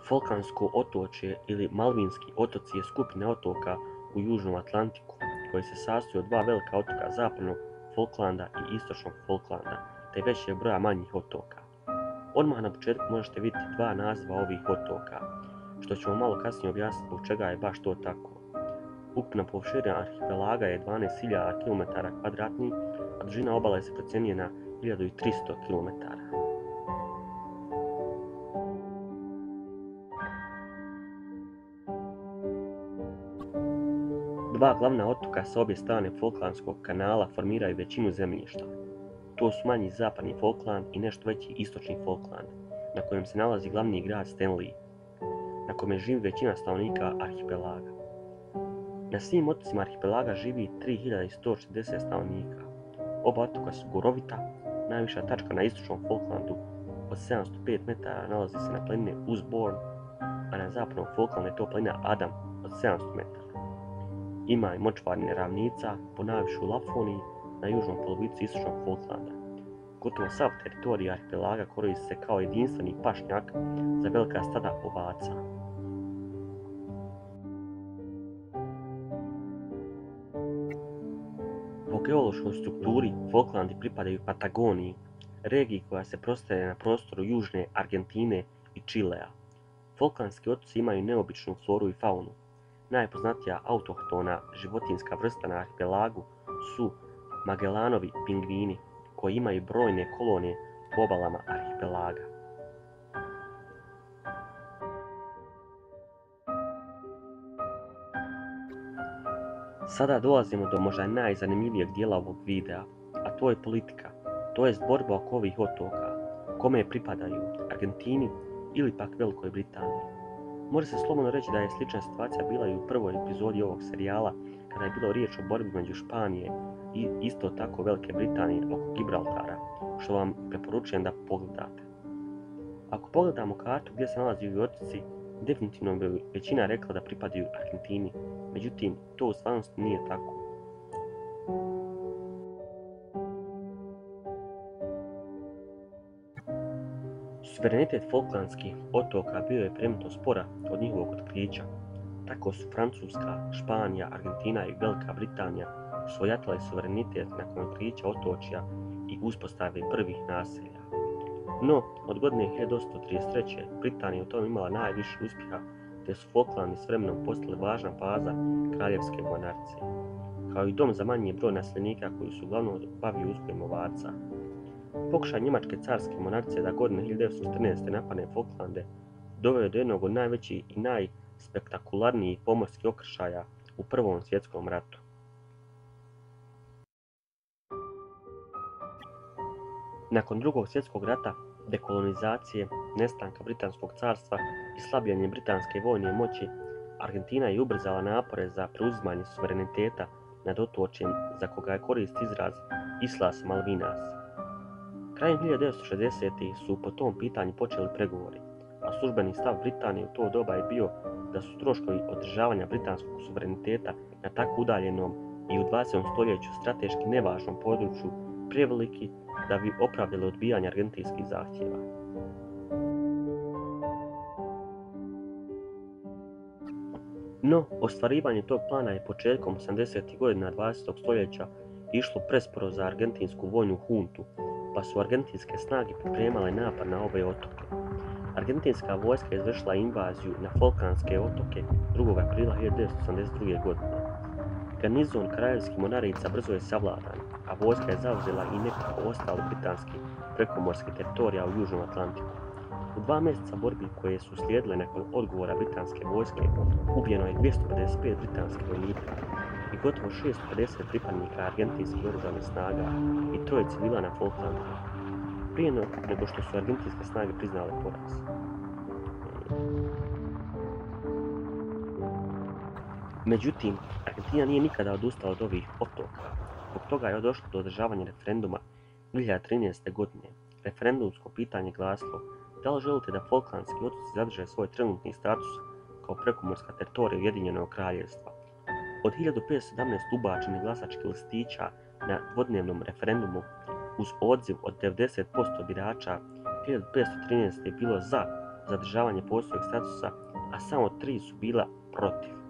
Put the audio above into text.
Falklandsko otočje ili Malvinski otoci je skupina otoka u Južnom Atlantiku koji se sastoji od dva velika otoka zapadnog Falklanda i istočnog Falklanda te većeg broja manjih otoka. Odmah na početku možete vidjeti dva naziva ovih otoka, što ćemo malo kasnije objasniti zbog čega je baš to tako. Ukupna površina arhipelaga je 12.000 km2, a dužina obale se procjenjuje na 1.300 km. Dva glavna otoka s obje strane Falklandskog kanala formiraju većinu zemljišta. To su manji zapadni Falkland i nešto veći istočni Falkland, na kojem se nalazi glavni grad Stanley, na kojem živi većina stanovnika arhipelaga. Na svim otocima arhipelaga živi 3140 stanovnika. Oba otoka su gorovita, najviša tačka na istočnom Falklandu od 705 metara nalazi se na planini Usborne, a na zapadnom Falklandu je to planina Adam od 700 metara. Ima i močvarne ravnica po najvišu Lafoniji na južnom polovici istočnog Falklanda. Gotovo sav teritorij arhipelaga koristi se kao jedinstveni pašnjak za velika stada ovaca. Po geološkoj strukturi Falklandi pripadaju Patagoniji, regiji koja se prostire na prostoru južne Argentine i Čilea. Falklandski otoci imaju neobičnu floru i faunu. Najpoznatija autohtona životinjska vrsta na arhipelagu su Magellanovi pingvini, koji imaju brojne kolonije po obalama arhipelaga. Sada dolazimo do možda najzanimljivijeg dijela ovog videa, a to je politika, to jest borba oko ovih otoka, kome pripadaju Argentini ili pak Velikoj Britaniji. Može se slobodno reći da je slična situacija bila i u prvoj epizodi ovog serijala kada je bilo riječ o borbi među Španije i isto tako Velike Britanije oko Gibraltara, što vam preporučujem da pogledate. Ako pogledamo kartu gdje se nalazi ovi otoci, definitivno bi većina rekla da pripadaju Argentini, međutim to u stvarnosti nije tako. Suverenitet Falklandskih otoka bio je predmet spora od njihovog otkrića. Tako su Francuska, Španija, Argentina i Velika Britanija svojatale suverenitet nakon otkrića otočja i uspostave prvih naselja. No, od godine 1833. Britanija u tome imala najviše uspjeha, te su Falklandi s vremenom postali važna baza kraljevske monarcije, kao i dom za manji broj nasljednika koji su uglavnom bavili uzgojem ovaca. Pokušaj njemačke carske monarcije da godine 1914. napadne Falklande doveo do jednog od najvećih i najspektakularnijih pomorskih okršaja u Prvom svjetskom ratu. Nakon Drugog svjetskog rata, dekolonizacije, nestanka Britanskog carstva i slabljenja britanske vojne moći, Argentina je ubrzala napore za preuzimanje suvereniteta nad otočjem za koga je korist izraz Islas Malvinas. Krajem 1960. su po tom pitanju počeli pregovori, a službeni stav Britanije u to doba je bio da su troškovi održavanja britanskog suvereniteta na tako udaljenom i u 20. stoljeću strateški nevažnom području preveliki da bi opravdali odbijanje argentinskih zahtjeva. No, ostvarivanje tog plana je početkom 80. godina 20. stoljeća išlo presporo za argentinsku vojnu huntu, pa su argentinske snage pripremale napad na ove otoke. Argentinska vojska je izvršila invaziju na Falklandske otoke 2. aprila 1982. godine. Garnizon kraljevskih mornarica brzo je savladan, a vojska je zauzela i nekoliko ostalih britanskih prekomorskih teritorija u Južnom Atlantiku. U 2 mjeseca borbi koje su slijedile nakon odgovora britanske vojske, ubijeno je 255 britanskih vojnika i gotovo 650 pripadnika argentinskih oružanih snaga i 3 civila na Falklandu, prije nego što su argentinske snage priznale poraz. Međutim, Argentina nije nikada odustala od ovih otoka. Zbog toga je došlo do održavanja referenduma 2013. godine. Referendumsko pitanje glasilo: da li želite da Falklandski otoci zadrže svoj trenutni status kao prekomorska teritorija Ujedinjenog kraljevstva? Od 1517 ubačenih glasačkih listića na dvodnevnom referendumu uz odziv od 90% birača, 1513 je bilo za zadržavanje postojnog statusa, a samo 3 su bila protiv.